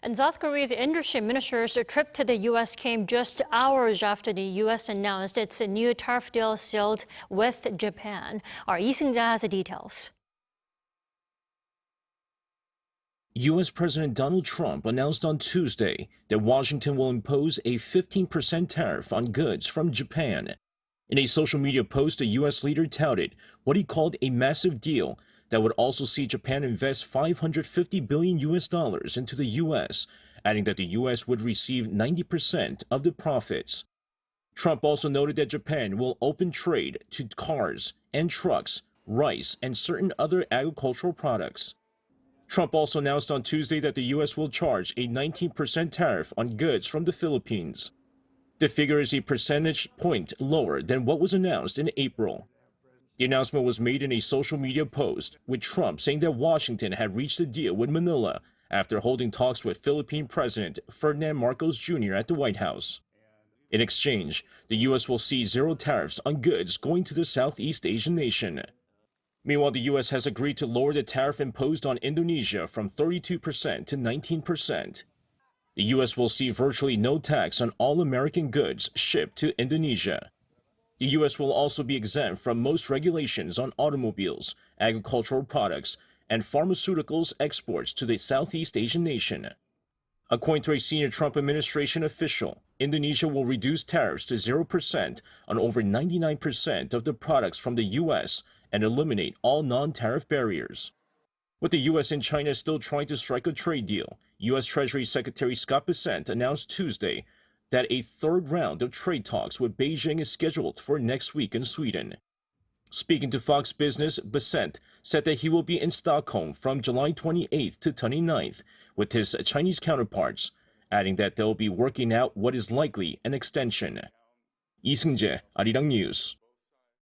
And South Korea's industry minister's trip to the U.S. came just hours after the U.S. announced its new tariff deal sealed with Japan. Our Seung-jae has the details. U.S. President Donald Trump announced on Tuesday that Washington will impose a 15% tariff on goods from Japan. In a social media post, the U.S. leader touted what he called a massive deal that would also see Japan invest $550 billion into the U.S., adding that the U.S. would receive 90% of the profits. Trump also noted that Japan will open trade to cars and trucks, rice, and certain other agricultural products. Trump also announced on Tuesday that the U.S. will charge a 19% tariff on goods from the Philippines. The figure is a percentage point lower than what was announced in April. The announcement was made in a social media post, with Trump saying that Washington had reached a deal with Manila after holding talks with Philippine President Ferdinand Marcos Jr. at the White House. In exchange, the U.S. will see zero tariffs on goods going to the Southeast Asian nation. Meanwhile, the U.S. has agreed to lower the tariff imposed on Indonesia from 32% to 19%. The U.S. will see virtually no tax on all American goods shipped to Indonesia. The U.S. will also be exempt from most regulations on automobiles, agricultural products, and pharmaceuticals exports to the Southeast Asian nation. According to a senior Trump administration official, Indonesia will reduce tariffs to 0% on over 99% of the products from the U.S. and eliminate all non-tariff barriers. With the U.S. and China still trying to strike a trade deal, U.S. Treasury Secretary Scott Bessent announced Tuesday that a third round of trade talks with Beijing is scheduled for next week in Sweden. Speaking to Fox Business, Bessent said that he will be in Stockholm from July 28th to 29th with his Chinese counterparts, adding that they'll be working out what is likely an extension. Seung-jae, Arirang News.